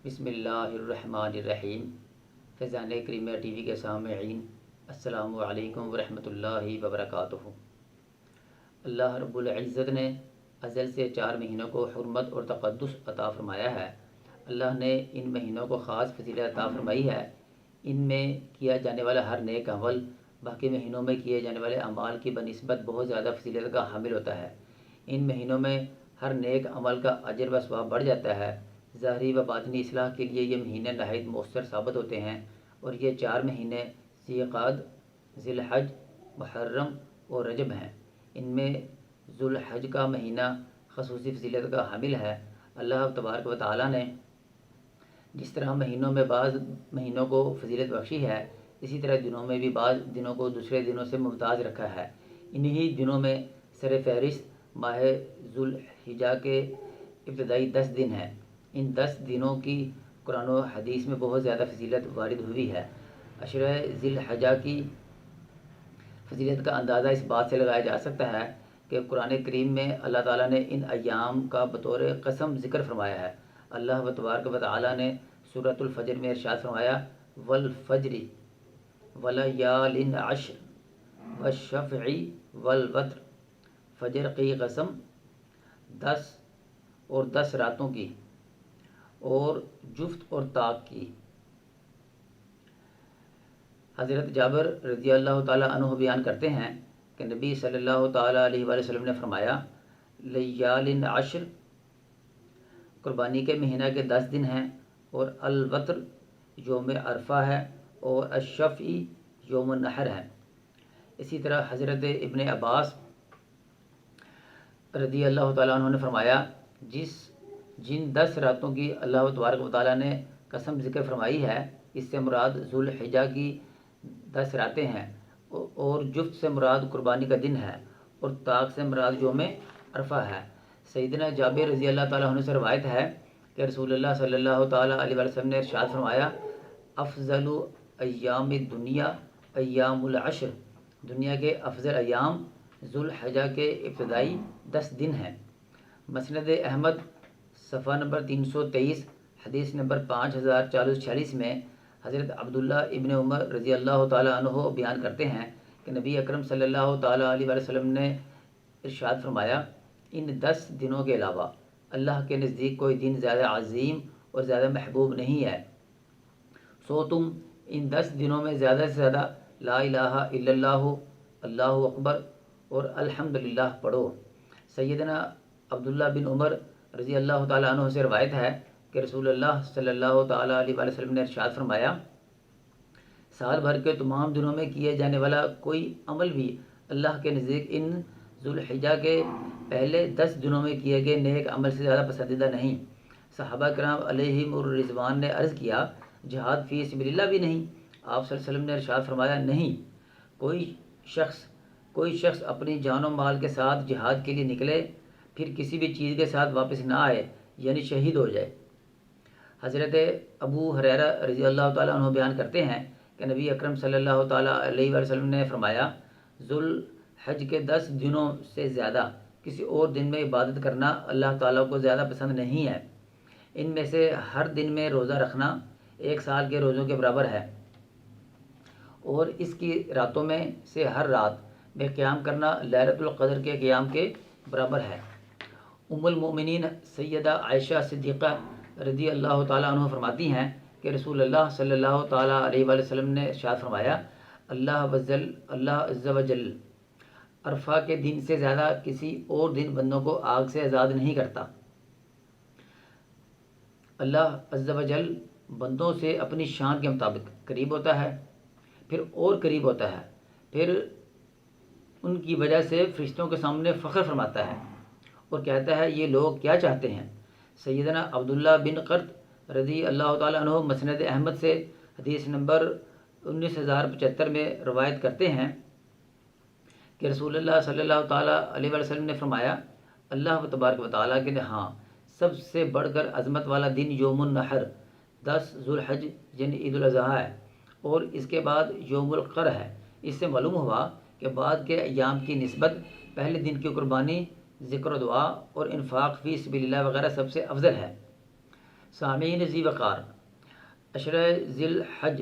بسم اللہ الرحمن الرحیم۔ فیضان کریمیہ ٹی وی کے سامعین، السلام علیکم ورحمۃ اللہ وبرکاتہ۔ اللہ رب العزت نے ازل سے 4 مہینوں کو حرمت اور تقدس عطا فرمایا ہے۔ اللہ نے ان مہینوں کو خاص فضیلت عطا فرمائی ہے۔ ان میں کیا جانے والا ہر نیک عمل باقی مہینوں میں کیے جانے والے اعمال کی بنسبت بہت زیادہ فضیلت کا حامل ہوتا ہے۔ ان مہینوں میں ہر نیک عمل کا اجر و ثواب بڑھ جاتا ہے۔ ظاہری و باطنی اصلاح کے لیے یہ مہینے نہایت مؤثر ثابت ہوتے ہیں، اور یہ 4 مہینے ذی القعدہ، ذی الحج، محرم اور رجب ہیں۔ ان میں ذو الحج کا مہینہ خصوصی فضیلت کا حامل ہے۔ اللہ تبارک و تعالیٰ نے جس طرح مہینوں میں بعض مہینوں کو فضیلت بخشی ہے، اسی طرح دنوں میں بھی بعض دنوں کو دوسرے دنوں سے ممتاز رکھا ہے۔ انہی دنوں میں سر فہرست ماہ ذو الحجہ کے ابتدائی 10 دن ہیں۔ ان 10 دنوں کی قرآن و حدیث میں بہت زیادہ فضیلت وارد ہوئی ہے۔ عشرہ ذی الحجہ کی فضیلت کا اندازہ اس بات سے لگایا جا سکتا ہے کہ قرآن کریم میں اللہ تعالیٰ نے ان ایام کا بطور قسم ذکر فرمایا ہے۔ اللہ تبارک و تعالیٰ نے سورۃ الفجر میں ارشاد فرمایا، والفجر ولیال عشر والشفع والوتر، فجر کی قسم 10 اور 10 راتوں کی اور جفت اور طاق کی۔ حضرت جابر رضی اللہ تعالیٰ عنہ بیان کرتے ہیں کہ نبی صلی اللہ تعالیٰ علیہ وآلہ وسلم نے فرمایا، لیال عشر قربانی کے مہینہ کے 10 دن ہیں، اور الوتر یوم عرفہ ہے، اور الشفع یوم النحر ہے۔ اسی طرح حضرت ابن عباس رضی اللہ تعالیٰ عنہ نے فرمایا، جن 10 راتوں کی اللہ تبارک و تعالیٰ نے قسم ذکر فرمائی ہے، اس سے مراد ذو الحجہ کی 10 راتیں ہیں، اور جفت سے مراد قربانی کا دن ہے، اور طاق سے مراد یوم عرفہ ہے۔ سیدنا جابر رضی اللہ تعالیٰ عنہ سے روایت ہے کہ رسول اللہ صلی اللہ تعالیٰ علیہ وسلم نے ارشاد فرمایا، افضل ایام الدنیا ایام العشر، دنیا کے افضل ایام ذو الحجہ کے ابتدائی 10 دن ہیں۔ مسند احمد صفحہ نمبر 323 حدیث نمبر 5446 میں حضرت عبداللہ ابن عمر رضی اللہ تعالیٰ عنہ بیان کرتے ہیں کہ نبی اکرم صلی اللہ تعالیٰ علیہ وسلم نے ارشاد فرمایا، ان 10 دنوں کے علاوہ اللہ کے نزدیک کوئی دن زیادہ عظیم اور زیادہ محبوب نہیں ہے، سو تم ان 10 دنوں میں زیادہ سے زیادہ لا الہ الا اللہ، اللہ اکبر اور الحمدللہ پڑھو۔ سیدنا عبداللہ بن عمر رضی اللہ تعالیٰ عنہ سے روایت ہے کہ رسول اللہ صلی اللہ تعالیٰ علیہ وسلم نے ارشاد فرمایا، سال بھر کے تمام دنوں میں کیے جانے والا کوئی عمل بھی اللہ کے نزدیک ان ذو الحجہ کے پہلے 10 دنوں میں کیے گئے نیک عمل سے زیادہ پسندیدہ نہیں۔ صحابہ کرام علیہم الرضوان نے عرض کیا، جہاد فی سبیل اللہ بھی نہیں؟ آپ صلی اللہ علیہ وسلم نے ارشاد فرمایا، نہیں، کوئی شخص اپنی جان و مال کے ساتھ جہاد کے لیے نکلے، پھر کسی بھی چیز کے ساتھ واپس نہ آئے، یعنی شہید ہو جائے۔ حضرت ابو ہریرہ رضی اللہ تعالیٰ عنہ بیان کرتے ہیں کہ نبی اکرم صلی اللہ تعالیٰ علیہ وسلم نے فرمایا، ذو الحج کے 10 دنوں سے زیادہ کسی اور دن میں عبادت کرنا اللہ تعالیٰ کو زیادہ پسند نہیں ہے۔ ان میں سے ہر دن میں روزہ رکھنا 1 سال کے روزوں کے برابر ہے، اور اس کی راتوں میں سے ہر رات میں قیام کرنا لیلۃ القدر کے قیام کے برابر ہے۔ ام المؤمنین سیدہ عائشہ صدیقہ رضی اللہ تعالیٰ عنہ فرماتی ہیں کہ رسول اللہ صلی اللہ تعالیٰ علیہ وآلہ وسلم نے ارشاد فرمایا، اللہ عز و جل عرفہ کے دن سے زیادہ کسی اور دن بندوں کو آگ سے آزاد نہیں کرتا۔ اللہ عز و جل بندوں سے اپنی شان کے مطابق قریب ہوتا ہے، پھر اور قریب ہوتا ہے، پھر ان کی وجہ سے فرشتوں کے سامنے فخر فرماتا ہے اور کہتا ہے، یہ لوگ کیا چاہتے ہیں؟ سیدنا عبداللہ بن قرط رضی اللہ تعالیٰ عنہ مسند احمد سے حدیث نمبر 19075 میں روایت کرتے ہیں کہ رسول اللہ صلی اللہ تعالیٰ علیہ وسلم نے فرمایا، اللہ تبارک و تعالیٰ کے ہاں سب سے بڑھ کر عظمت والا دن یوم النحر 10 ذو الحج یعنی عید الاضحیٰ ہے، اور اس کے بعد یوم القر ہے۔ اس سے معلوم ہوا کہ بعد کے ایام کی نسبت پہلے دن کی قربانی، ذکر و دعا اور انفاق فی سبیل اللہ وغیرہ سب سے افضل ہے۔ سامعین ذی وقار، عشرہ ذی الحج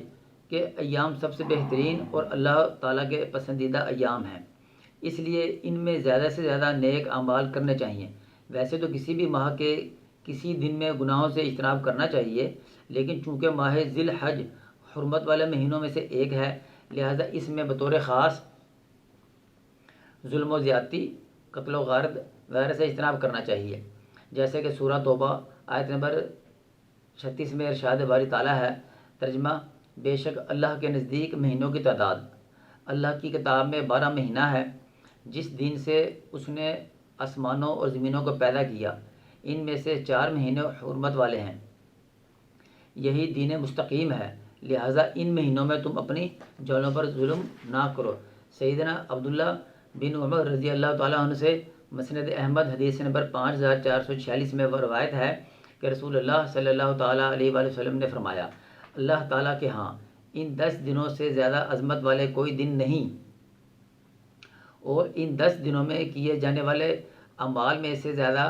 کے ایام سب سے بہترین اور اللہ تعالیٰ کے پسندیدہ ایام ہیں، اس لیے ان میں زیادہ سے زیادہ نیک اعمال کرنے چاہیے۔ ویسے تو کسی بھی ماہ کے کسی دن میں گناہوں سے اجتناب کرنا چاہیے، لیکن چونکہ ماہ ذی الحج حرمت والے مہینوں میں سے ایک ہے، لہذا اس میں بطور خاص ظلم و زیادتی، قتل و غارت وغیرہ سے اجتناب کرنا چاہیے، جیسے کہ سورہ توبہ آیت نمبر 36 میں ارشاد باری تعالیٰ ہے۔ ترجمہ: بے شک اللہ کے نزدیک مہینوں کی تعداد اللہ کی کتاب میں 12 مہینہ ہے، جس دن سے اس نے آسمانوں اور زمینوں کو پیدا کیا، ان میں سے 4 مہینے حرمت والے ہیں، یہی دین مستقیم ہے، لہٰذا ان مہینوں میں تم اپنی جانوں پر ظلم نہ کرو۔ سیدنا عبداللہ بن عمر رضی اللہ تعالیٰ عنہ سے مسند احمد حدیث نمبر 5446 میں وہ روایت ہے کہ رسول اللہ صلی اللہ تعالیٰ علیہ وآلہ وسلم نے فرمایا، اللہ تعالیٰ کے ہاں ان 10 دنوں سے زیادہ عظمت والے کوئی دن نہیں، اور ان 10 دنوں میں کیے جانے والے اعمال میں سے زیادہ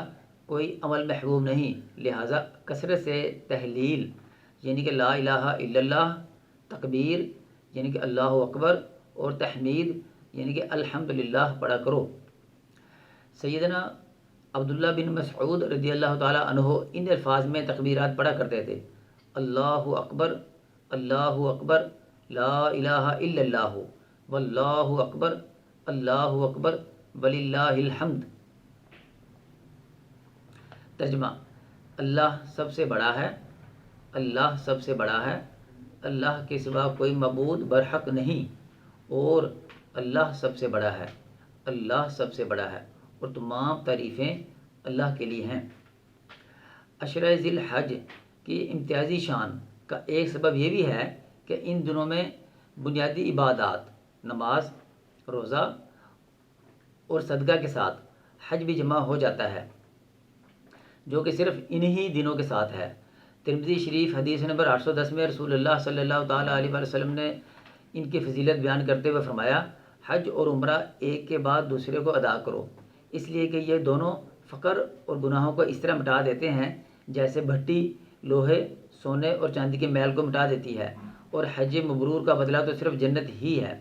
کوئی عمل محبوب نہیں، لہٰذا کثرت سے تحلیل یعنی کہ لا الہ الا اللہ، تکبیر یعنی کہ اللہ اکبر، اور تحمید یعنی کہ الحمدللہ پڑھا کرو۔ سیدنا عبداللہ بن مسعود رضی اللہ تعالیٰ عنہ ان الفاظ میں تکبیرات پڑھا کرتے تھے: اللہ اکبر، اللہ اکبر، لا الہ الا اللہ، واللہ اکبر، اللہ اکبر، وللہ الحمد۔ ترجمہ: اللہ سب سے بڑا ہے، اللہ سب سے بڑا ہے، اللہ کے سوا کوئی معبود برحق نہیں، اور اللہ سب سے بڑا ہے، اللہ سب سے بڑا ہے، اور تمام تعریفیں اللہ کے لیے ہیں۔ عشرہ ذی الحج کی امتیازی شان کا ایک سبب یہ بھی ہے کہ ان دنوں میں بنیادی عبادات، نماز، روزہ اور صدقہ کے ساتھ حج بھی جمع ہو جاتا ہے، جو کہ صرف انہی دنوں کے ساتھ ہے۔ ترمذی شریف حدیث نمبر 810 میں رسول اللہ صلی اللہ تعالیٰ علیہ وآلہ وسلم نے ان کی فضیلت بیان کرتے ہوئے فرمایا، حج اور عمرہ ایک کے بعد دوسرے کو ادا کرو، اس لیے کہ یہ دونوں فقر اور گناہوں کو اس طرح مٹا دیتے ہیں جیسے بھٹی لوہے، سونے اور چاندی کے میل کو مٹا دیتی ہے، اور حج مبرور کا بدلہ تو صرف جنت ہی ہے۔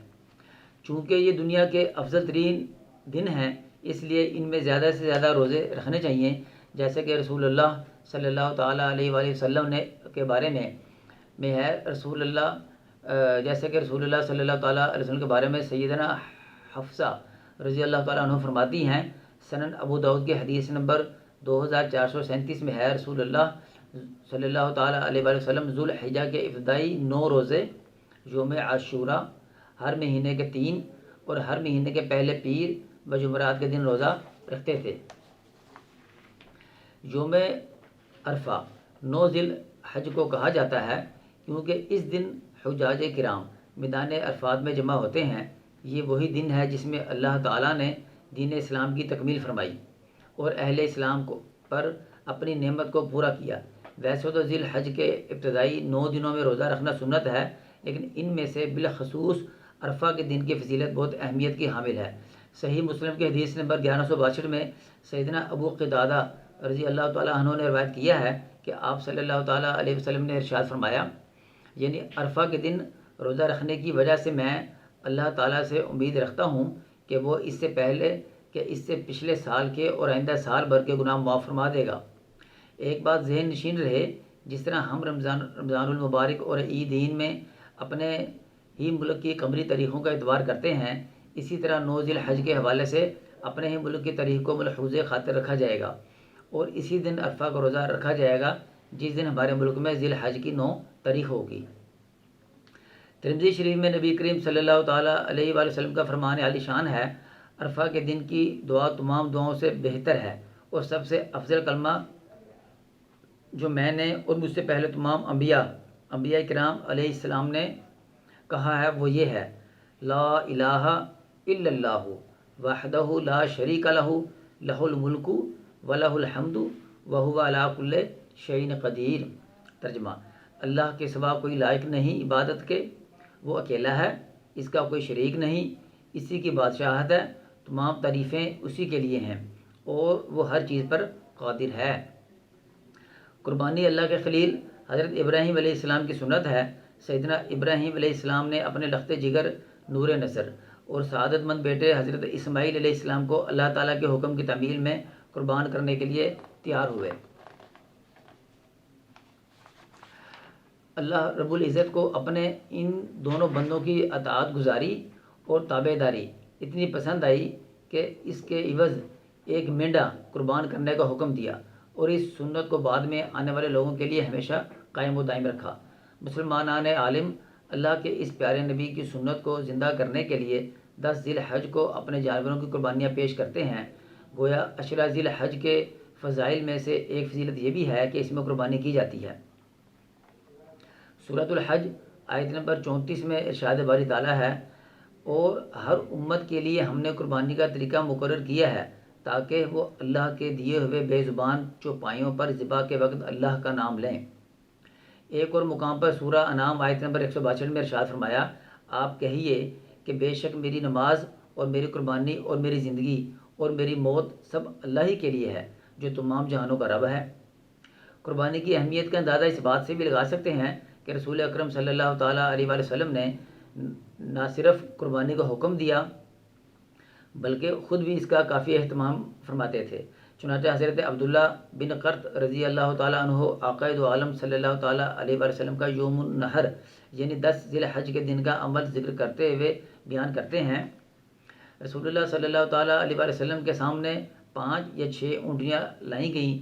چونکہ یہ دنیا کے افضل ترین دن ہیں، اس لیے ان میں زیادہ سے زیادہ روزے رکھنے چاہیے، جیسے کہ رسول اللہ صلی اللہ تعالیٰ علیہ وآلہ وسلم نے کے بارے میں ہے جیسے کہ رسول اللہ صلی اللہ تعالیٰ علیہ وسلم کے بارے میں سیدنا حفصہ رضی اللہ تعالیٰ عنہ فرماتی ہیں، سنن ابو داؤد کے حدیث نمبر 2437 میں ہے، رسول اللہ صلی اللہ تعالیٰ علیہ وآلہ وسلم ذو الحجہ کے ابتدائی 9 روزے یوم عاشوراء، ہر مہینے کے 3 اور ہر مہینے کے پہلے پیر و جمعرات کے دن روزہ رکھتے تھے۔ یوم عرفہ 9 ذی الحج کو کہا جاتا ہے کیونکہ اس دن حجاج کرام میدان عرفات میں جمع ہوتے ہیں۔ یہ وہی دن ہے جس میں اللہ تعالیٰ نے دین اسلام کی تکمیل فرمائی اور اہل اسلام پر اپنی نعمت کو پورا کیا۔ ویسے تو ذی الحج کے ابتدائی 9 دنوں میں روزہ رکھنا سنت ہے، لیکن ان میں سے بالخصوص عرفہ کے دن کی فضیلت بہت اہمیت کی حامل ہے۔ صحیح مسلم کے حدیث نمبر 1162 میں سیدنا ابو قتادہ رضی اللہ تعالیٰ عنہ نے روایت کیا ہے کہ آپ صلی اللہ تعالیٰ علیہ وسلم نے ارشاد فرمایا، یعنی عرفہ کے دن روزہ رکھنے کی وجہ سے میں اللہ تعالیٰ سے امید رکھتا ہوں کہ وہ اس سے پہلے کہ اس سے پچھلے سال کے اور آئندہ سال بھر کے گناہ معاف فرما دے گا۔ ایک بات ذہن نشین رہے، جس طرح ہم رمضان المبارک اور عیدین میں اپنے ہی ملک کی قمری تاریخوں کا اعتبار کرتے ہیں، اسی طرح 9 ذی الحج کے حوالے سے اپنے ہی ملک کی تاریخ کو ملحوظ خاطر رکھا جائے گا، اور اسی دن عرفہ کا روزہ رکھا جائے گا جس دن ہمارے ملک میں ذی الحج کی 9 تاریخ ہوگی۔ ترمذی شریف میں نبی کریم صلی اللہ تعالیٰ علیہ وآلہ وسلم کا فرمان عالی شان ہے، عرفہ کے دن کی دعا تمام دعاؤں سے بہتر ہے، اور سب سے افضل کلمہ جو میں نے اور مجھ سے پہلے تمام انبیاء کرام علیہ السلام نے کہا ہے وہ یہ ہے، لا الہ الا اللہ وحدہ لا شریک لہ لہ الملک ولہ الحمد وہو علی کل شیء قدیر۔ ترجمہ: اللہ کے سوا کوئی لائق نہیں عبادت کے، وہ اکیلا ہے، اس کا کوئی شریک نہیں، اسی کی بادشاہت ہے، تمام تعریفیں اسی کے لیے ہیں، اور وہ ہر چیز پر قادر ہے۔ قربانی اللہ کے خلیل حضرت ابراہیم علیہ السلام کی سنت ہے۔ سیدنا ابراہیم علیہ السلام نے اپنے لخت جگر نور نصر اور سعادت مند بیٹے حضرت اسماعیل علیہ السلام کو اللہ تعالیٰ کے حکم کی تعمیل میں قربان کرنے کے لیے تیار ہوئے۔ اللہ رب العزت کو اپنے ان دونوں بندوں کی اطاعت گزاری اور تابع داری اتنی پسند آئی کہ اس کے عوض ایک مینڈا قربان کرنے کا حکم دیا اور اس سنت کو بعد میں آنے والے لوگوں کے لیے ہمیشہ قائم و دائم رکھا۔ مسلمانان عالم اللہ کے اس پیارے نبی کی سنت کو زندہ کرنے کے لیے 10 ذی الحج کو اپنے جانوروں کی قربانیاں پیش کرتے ہیں۔ گویا عشرہ ذی الحج کے فضائل میں سے ایک فضیلت یہ بھی ہے کہ اس میں قربانی کی جاتی ہے۔ سورۃ الحج آیت نمبر 34 میں ارشاد باری تعالیٰ ہے، اور ہر امت کے لیے ہم نے قربانی کا طریقہ مقرر کیا ہے تاکہ وہ اللہ کے دیے ہوئے بے زبان چوپائیوں پر ذبح کے وقت اللہ کا نام لیں۔ ایک اور مقام پر سورہ انعام آیت نمبر 162 میں ارشاد فرمایا، آپ کہیے کہ بے شک میری نماز اور میری قربانی اور میری زندگی اور میری موت سب اللہ ہی کے لیے ہے جو تمام جہانوں کا رب ہے۔ قربانی کی اہمیت کا اندازہ اس بات سے بھی لگا سکتے ہیں کہ رسول اکرم صلی اللہ تعالیٰ علیہ وآلہ وسلم نے نہ صرف قربانی کا حکم دیا بلکہ خود بھی اس کا کافی اہتمام فرماتے تھے۔ چنانچہ حضرت عبداللہ بن قرط رضی اللہ تعالیٰ عنہ آقا دو عالم صلی اللہ تعالیٰ علیہ وآلہ وسلم کا یوم النحر یعنی 10 ذی الحج کے دن کا عمل ذکر کرتے ہوئے بیان کرتے ہیں، رسول اللہ صلی اللہ تعالیٰ علیہ وآلہ وسلم کے سامنے 5 یا 6 اونٹیاں لائی گئیں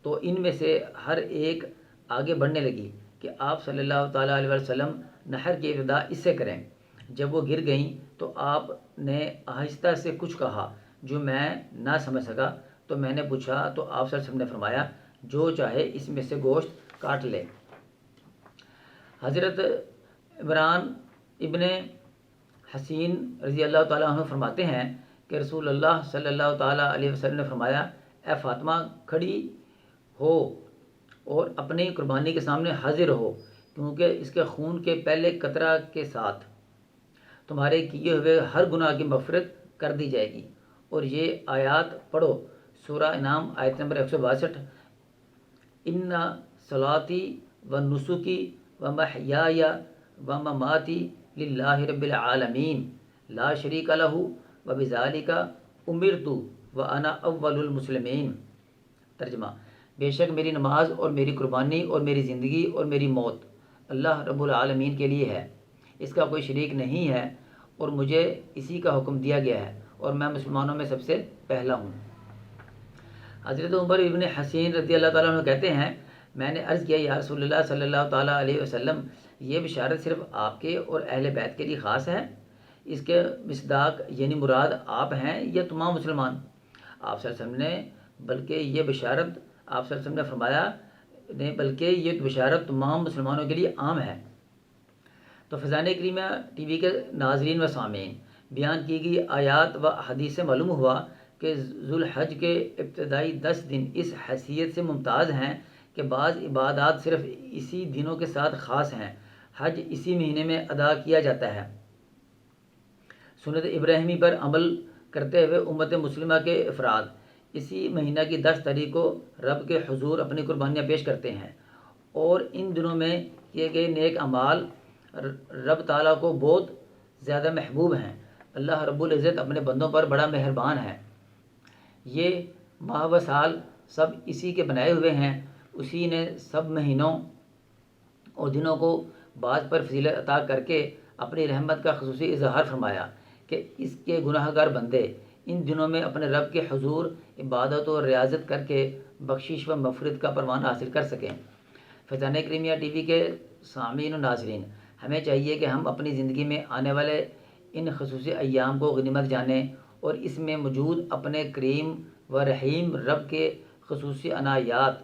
تو ان میں سے ہر ایک آگے بڑھنے لگی کہ آپ صلی اللہ تعالیٰ علیہ وآلہ وسلم نحر کی ابتدا اس سے کریں۔ جب وہ گر گئیں تو آپ نے آہستہ سے کچھ کہا جو میں نہ سمجھ سکا، تو میں نے پوچھا تو آپ صلی اللہ علیہ وسلم نے فرمایا، جو چاہے اس میں سے گوشت کاٹ لے۔ حضرت عمران ابن حسین رضی اللہ تعالیٰ عنہ فرماتے ہیں کہ رسول اللہ صلی اللہ تعالیٰ علیہ وسلم نے فرمایا، اے فاطمہ کھڑی ہو اور اپنی قربانی کے سامنے حاضر ہو، کیونکہ اس کے خون کے پہلے قطرہ کے ساتھ تمہارے کیے ہوئے ہر گناہ کی مغفرت کر دی جائے گی۔ اور یہ آیات پڑھو، سورہ انعام آیت نمبر 162، ان صلاتی و نسکی و محیای و مماتی للہ رب العالمین لا شریک لہ و بذالک امرت و انا اول المسلمین۔ ترجمہ، بے شک میری نماز اور میری قربانی اور میری زندگی اور میری موت اللہ رب العالمین کے لیے ہے، اس کا کوئی شریک نہیں ہے، اور مجھے اسی کا حکم دیا گیا ہے، اور میں مسلمانوں میں سب سے پہلا ہوں۔ حضرت عمر ابن حسین رضی اللہ تعالیٰ عنہ کہتے ہیں، میں نے عرض کیا، یا رسول اللہ صلی اللہ تعالیٰ علیہ وسلم، یہ بشارت صرف آپ کے اور اہل بیت کے لیے خاص ہے؟ اس کے مصداق یعنی مراد آپ ہیں یا تمام مسلمان؟ آپ صلی اللہ علیہ وسلم نے بلکہ یہ بشارت آپ صلی اللہ علیہ وسلم نے فرمایا بلکہ یہ بشارت تمام مسلمانوں کے لیے عام ہے۔ تو فیضان کریمہ ٹی وی کے ناظرین و سامعین، بیان کی گئی آیات و حدیث سے معلوم ہوا کہ ذوالحج کے ابتدائی 10 دن اس حیثیت سے ممتاز ہیں کہ بعض عبادات صرف اسی دنوں کے ساتھ خاص ہیں۔ حج اسی مہینے میں ادا کیا جاتا ہے۔ سنت ابراہیمی پر عمل کرتے ہوئے امت مسلمہ کے افراد اسی مہینہ کی 10 تاریخ کو رب کے حضور اپنی قربانیاں پیش کرتے ہیں، اور ان دنوں میں کیے گئے نیک اعمال رب تعالیٰ کو بہت زیادہ محبوب ہیں۔ اللہ رب العزت اپنے بندوں پر بڑا مہربان ہے۔ یہ ماہ و سال سب اسی کے بنائے ہوئے ہیں، اسی نے سب مہینوں اور دنوں کو بعض پر فضیلت عطا کر کے اپنی رحمت کا خصوصی اظہار فرمایا کہ اس کے گناہ گار بندے ان دنوں میں اپنے رب کے حضور عبادت و ریاضت کر کے بخشش و مغفرت کا پروانہ حاصل کر سکیں۔ فیضان کریمیہ ٹی وی کے سامعین و ناظرین، ہمیں چاہیے کہ ہم اپنی زندگی میں آنے والے ان خصوصی ایام کو غنیمت جانیں اور اس میں موجود اپنے کریم و رحیم رب کے خصوصی عنایات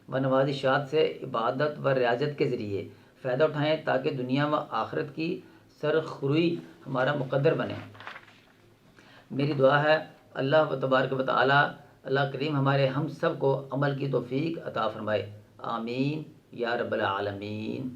و نوازشات سے عبادت و ریاضت کے ذریعے فائدہ اٹھائیں تاکہ دنیا و آخرت کی سرخروئی ہمارا مقدر بنے۔ میری دعا ہے اللہ و تبارک و تعالی اللہ کریم ہمارے ہم سب کو عمل کی توفیق عطا فرمائے، آمین یا رب العالمین۔